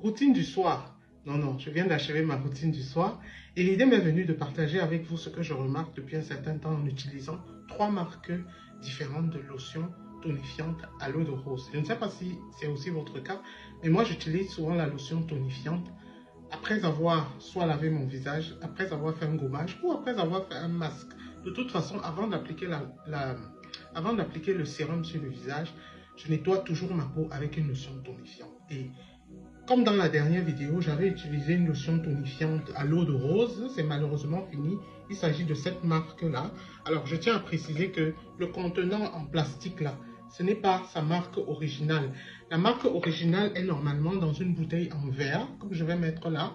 Routine du soir. Non, non, je viens d'achever ma routine du soir et l'idée m'est venue de partager avec vous ce que je remarque depuis un certain temps en utilisant 3 marques différentes de lotions tonifiantes à l'eau de rose. Je ne sais pas si c'est aussi votre cas, mais moi j'utilise souvent la lotion tonifiante après avoir soit lavé mon visage, après avoir fait un gommage ou après avoir fait un masque. De toute façon, avant d'appliquer le sérum sur le visage, je nettoie toujours ma peau avec une lotion tonifiante. Et comme dans la dernière vidéo, j'avais utilisé une lotion tonifiante à l'eau de rose. C'est malheureusement fini. Il s'agit de cette marque-là. Alors, je tiens à préciser que le contenant en plastique là, ce n'est pas sa marque originale. La marque originale est normalement dans une bouteille en verre, comme je vais mettre là.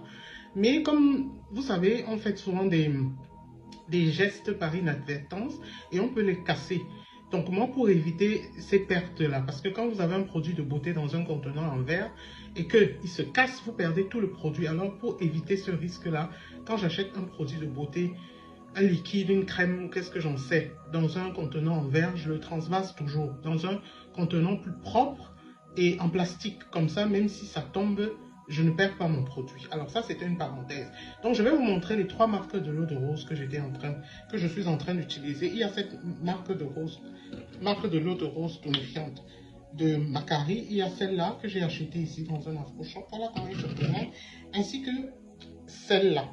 Mais comme vous savez, on fait souvent des gestes par inadvertance et on peut les casser. Donc moi, pour éviter ces pertes-là, parce que quand vous avez un produit de beauté dans un contenant en verre et qu'il se casse, vous perdez tout le produit. Alors pour éviter ce risque-là, quand j'achète un produit de beauté, un liquide, une crème, qu'est-ce que j'en sais, dans un contenant en verre, je le transvase toujours dans un contenant plus propre et en plastique. Comme ça, même si ça tombe, je ne perds pas mon produit. Alors ça, c'était une parenthèse. Donc, je vais vous montrer les 3 marques de l'eau de rose que je suis en train d'utiliser. Il y a cette marque de l'eau de rose tonifiante de Macari. Il y a celle-là que j'ai achetée ici dans un Afro Shop. Voilà comment elle se présente. Ainsi que celle-là.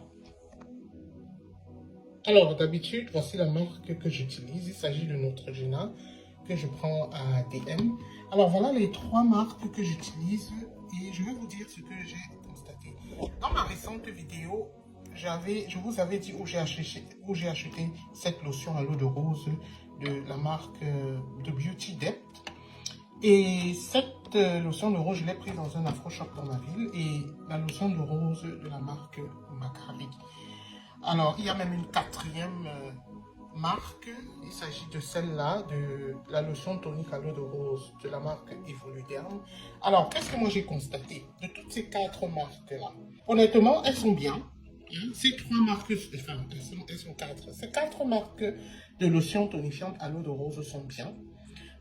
Alors, d'habitude, voici la marque que j'utilise. Il s'agit de Neutrogena que je prends à DM. Alors, voilà les 3 marques que j'utilise et je vais vous dire ce que j'ai constaté. Dans ma récente vidéo, je vous avais dit où j'ai acheté cette lotion à l'eau de rose de la marque de Beauty Depth. Et cette lotion de rose, je l'ai prise dans un Afro Shop dans ma ville et la lotion de rose de la marque Macari. Alors, il y a même une 4e marque. Il s'agit de celle-là, de la lotion tonique à l'eau de rose de la marque Evoluderm. Alors, qu'est-ce que moi j'ai constaté de toutes ces 4 marques-là? Honnêtement, elles sont bien. Ces 3 marques, enfin, elles sont 4. Ces 4 marques de lotion tonifiante à l'eau de rose sont bien.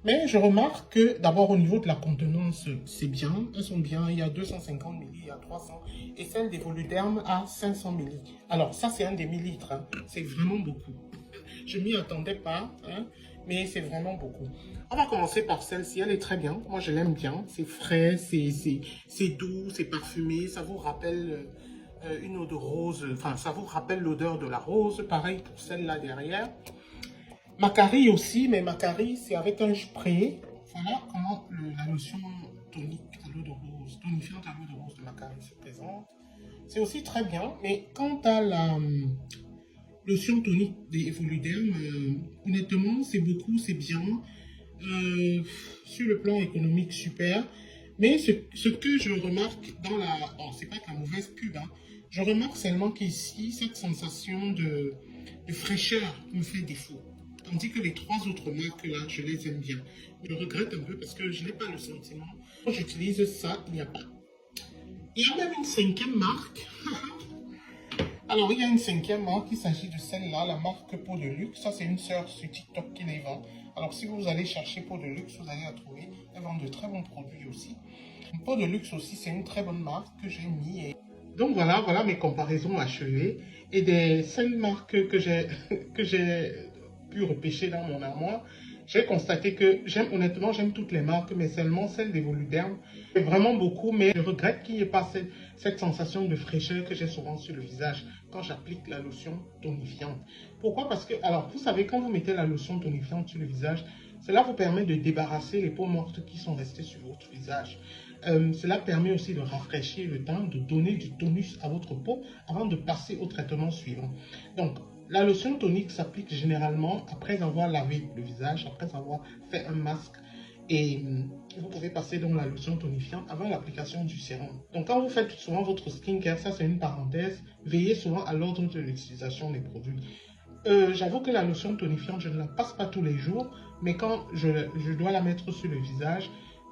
Mais je remarque que d'abord au niveau de la contenance, c'est bien. Elles sont bien. Il y a 250 ml, il y a 300. Et celle d'Evoluderm a 500 ml. Alors ça, c'est un demi-litre. Hein. C'est vraiment beaucoup. Je m'y attendais pas, hein, mais c'est vraiment beaucoup. On va commencer par celle-ci. Elle est très bien. Moi, je l'aime bien. C'est frais, c'est doux, c'est parfumé. Ça vous rappelle une eau de rose. Enfin, ça vous rappelle l'odeur de la rose. Pareil pour celle-là derrière. Macari aussi, mais Macari, c'est avec un spray. Voilà comment la lotion tonique à l'eau de rose, tonifiante à l'eau de rose de Macari se présente. C'est aussi très bien, mais quant à la lotion tonique des Evoluderm, honnêtement, c'est beaucoup, c'est bien. Sur le plan économique, super. Mais ce que je remarque dans la... Bon, c'est pas de la mauvaise pub, hein. Je remarque seulement qu'ici, cette sensation de fraîcheur me fait défaut. Tandis que les 3 autres marques là, je les aime bien. Je regrette un peu parce que je n'ai pas le sentiment. Quand j'utilise ça, il n'y a pas. Il y a même une 5e marque. Alors, il y a une 5e marque, il s'agit de celle-là, la marque Peau de Luxe. Ça, c'est une sœur sur TikTok qui les vend. Alors, si vous allez chercher Peau de Luxe, vous allez la trouver. Elle vend de très bons produits aussi. Peau de Luxe aussi, c'est une très bonne marque que j'ai mis. Donc, voilà mes comparaisons achevées. Et des 5 marques que j'ai pu repêcher dans mon armoire, j'ai constaté que honnêtement, j'aime toutes les marques, mais seulement celle d'Evoluderm. C'est vraiment beaucoup, mais je regrette qu'il n'y ait pas cette sensation de fraîcheur que j'ai souvent sur le visage quand j'applique la lotion tonifiante. Pourquoi? Parce que, alors, vous savez, quand vous mettez la lotion tonifiante sur le visage, cela vous permet de débarrasser les peaux mortes qui sont restées sur votre visage. Cela permet aussi de rafraîchir le teint, de donner du tonus à votre peau avant de passer au traitement suivant. Donc, la lotion tonique s'applique généralement après avoir lavé le visage, après avoir fait un masque. Et vous pouvez passer donc la lotion tonifiante avant l'application du sérum. Donc quand vous faites souvent votre skincare, ça c'est une parenthèse, veillez souvent à l'ordre de l'utilisation des produits. J'avoue que la lotion tonifiante, je ne la passe pas tous les jours, mais quand je dois la mettre sur le visage,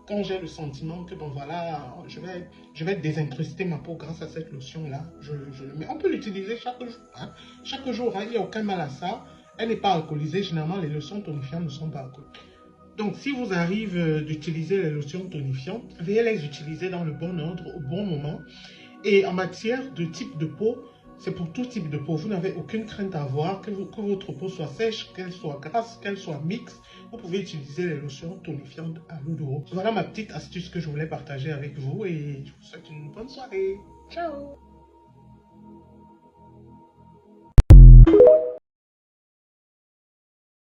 quand j'ai le sentiment que bon voilà, je vais désincruster ma peau grâce à cette lotion-là, je le mets. On peut l'utiliser chaque jour. Hein. Chaque jour, hein, il n'y a aucun mal à ça. Elle n'est pas alcoolisée. Généralement, les lotions tonifiantes ne sont pas alcoolisées. Donc, si vous arrive d'utiliser les lotions tonifiantes, veuillez les utiliser dans le bon ordre, au bon moment. Et en matière de type de peau, c'est pour tout type de peau. Vous n'avez aucune crainte à avoir, que votre peau soit sèche, qu'elle soit grasse, qu'elle soit mixte. Vous pouvez utiliser les lotions tonifiantes à l'eau de rose. Voilà ma petite astuce que je voulais partager avec vous et je vous souhaite une bonne soirée. Ciao!